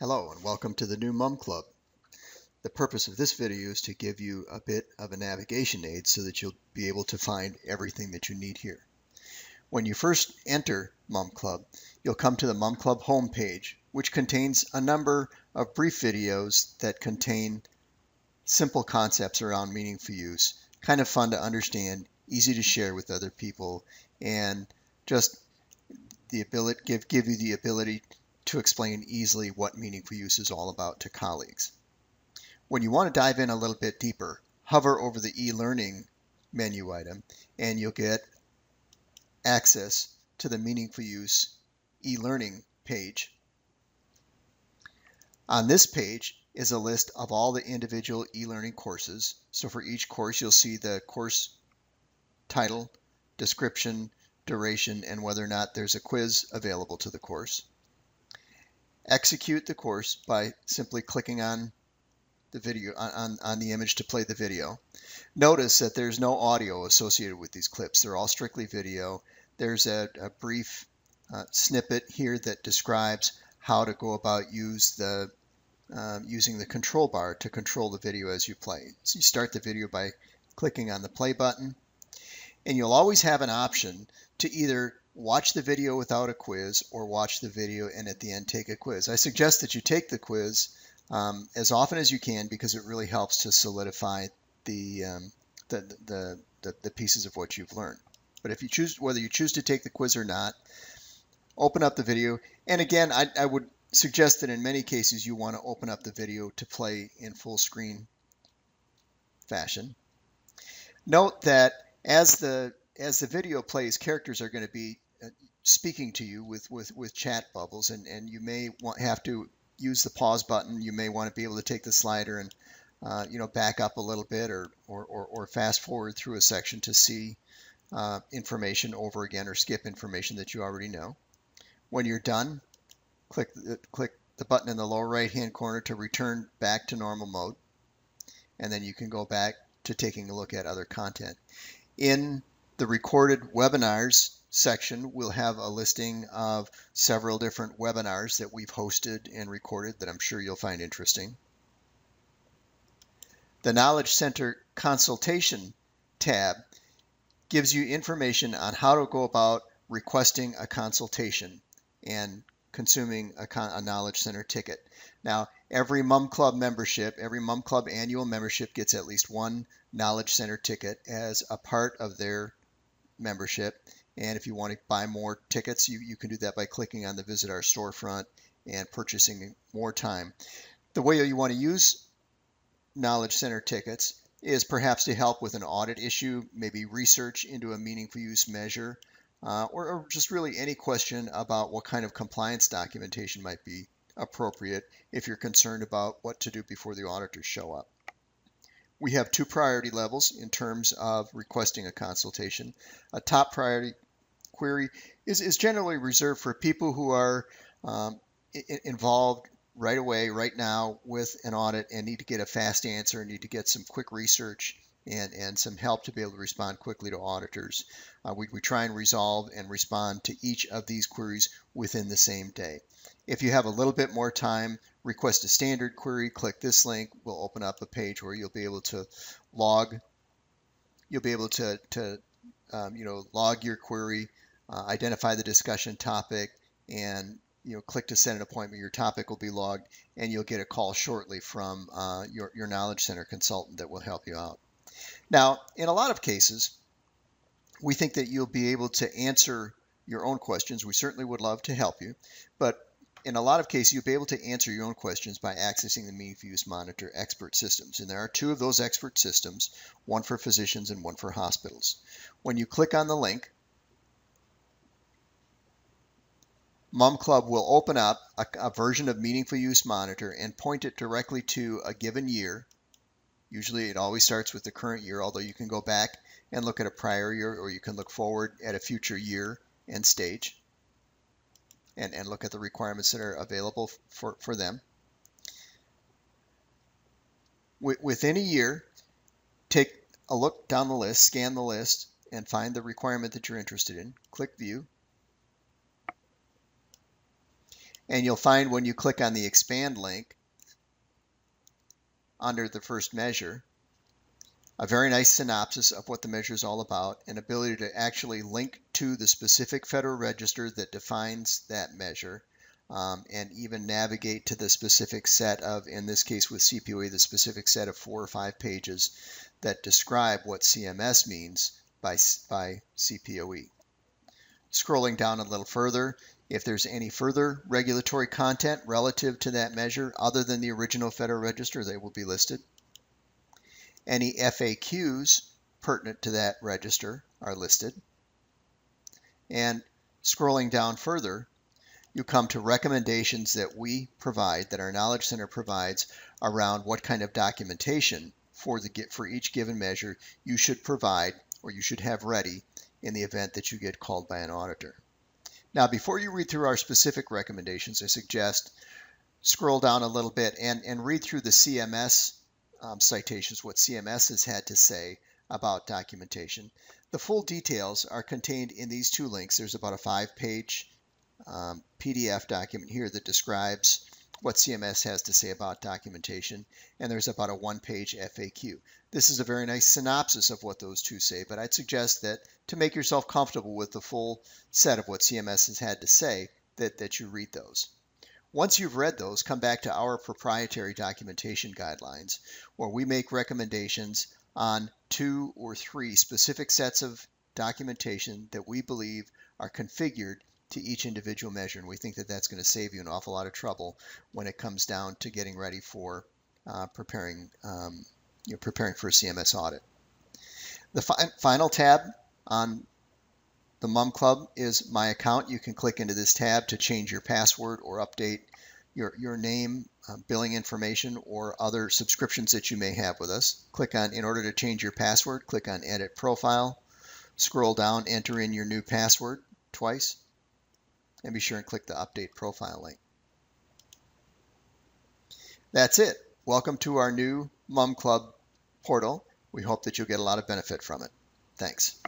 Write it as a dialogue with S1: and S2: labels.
S1: Hello and welcome to the new Mum Club. The purpose of this video is to give you a bit of a navigation aid so that you'll be able to find everything that you need here. When you first enter Mum Club, you'll come to the Mum Club homepage, which contains a number of brief videos that contain simple concepts around meaningful use, kind of fun to understand, easy to share with other people, and just the ability give you the ability to explain easily what meaningful use is all about to colleagues. When you want to dive in a little bit deeper, hover over the e-learning menu item and you'll get access to the meaningful use e-learning page. On this page is a list of all the individual e-learning courses. So for each course, you'll see the course title, description, duration, and whether or not there's a quiz available to the course. Execute the course by simply clicking on the video on the image to play the video. Notice that there's no audio associated with these clips. They're all strictly video. There's a brief snippet here that describes how to go about using the control bar to control the video as you play. So you start the video by clicking on the play button, and you'll always have an option to either watch the video without a quiz or watch the video and at the end take a quiz. I suggest that you take the quiz as often as you can because it really helps to solidify the pieces of what you've learned. But if you choose, whether you choose to take the quiz or not, open up the video. And again, I would suggest that in many cases you want to open up the video to play in full screen fashion. Note that as the video plays, characters are going to be speaking to you with chat bubbles, and you may have to use the pause button. You may want to be able to take the slider and back up a little bit or fast forward through a section to see information over again or skip information that you already know. When you're done, click the button in the lower right hand corner to return back to normal mode, and then you can go back to taking a look at other content. In the recorded webinars section, we'll have a listing of several different webinars that we've hosted and recorded that I'm sure you'll find interesting. The Knowledge Center Consultation tab gives you information on how to go about requesting a consultation and consuming a Knowledge Center ticket. Now, every Mum Club membership, every Mum Club annual membership gets at least one Knowledge Center ticket as a part of their membership. And if you want to buy more tickets, you can do that by clicking on the Visit Our Storefront and purchasing more time. The way you want to use Knowledge Center tickets is perhaps to help with an audit issue, maybe research into a meaningful use measure, or just really any question about what kind of compliance documentation might be appropriate if you're concerned about what to do before the auditors show up. We have two priority levels in terms of requesting a consultation. A top priority query is generally reserved for people who are involved right away, right now with an audit and need to get a fast answer, need to get some quick research and some help to be able to respond quickly to auditors. We try and resolve and respond to each of these queries within the same day. If you have a little bit more time, request a standard query, click this link. We'll open up a page where you'll be able to log. You'll be able to log your query, identify the discussion topic, and click to set an appointment. Your topic will be logged, and you'll get a call shortly from your Knowledge Center consultant that will help you out. Now, in a lot of cases, we think that you'll be able to answer your own questions. We certainly would love to help you, but in a lot of cases, you'll be able to answer your own questions by accessing the Meaningful Use Monitor expert systems. And there are two of those expert systems, one for physicians and one for hospitals. When you click on the link, Mum Club will open up a version of Meaningful Use Monitor and point it directly to a given year. Usually it always starts with the current year, although you can go back and look at a prior year, or you can look forward at a future year and stage and look at the requirements that are available for them. Within a year, take a look down the list, scan the list, and find the requirement that you're interested in. Click View. And you'll find when you click on the expand link under the first measure, a very nice synopsis of what the measure is all about, an ability to actually link to the specific Federal Register that defines that measure, and even navigate to the specific set of, in this case with CPOE, the specific set of 4 or 5 pages that describe what CMS means by CPOE. Scrolling down a little further, if there's any further regulatory content relative to that measure other than the original Federal Register, they will be listed. Any FAQs pertinent to that register are listed. And scrolling down further, you come to recommendations that we provide, that our Knowledge Center provides around what kind of documentation for each given measure you should provide or you should have ready in the event that you get called by an auditor. Now, before you read through our specific recommendations, I suggest scroll down a little bit and read through the CMS citations, what CMS has had to say about documentation. The full details are contained in these 2 links. There's about a 5-page PDF document here that describes what CMS has to say about documentation, and there's about a 1-page FAQ. This is a very nice synopsis of what those 2 say, but I'd suggest that to make yourself comfortable with the full set of what CMS has had to say, that you read those. Once you've read those, come back to our proprietary documentation guidelines, where we make recommendations on 2 or 3 specific sets of documentation that we believe are configured to each individual measure, and we think that that's going to save you an awful lot of trouble when it comes down to getting ready for preparing for a CMS audit. The final tab on the MUM Club is My Account. You can click into this tab to change your password or update your name, billing information, or other subscriptions that you may have with us. Click on, in order to change your password, click on Edit Profile. Scroll down, enter in your new password twice, and be sure and click the Update Profile link. That's it. Welcome to our new MUM Club portal. We hope that you'll get a lot of benefit from it. Thanks.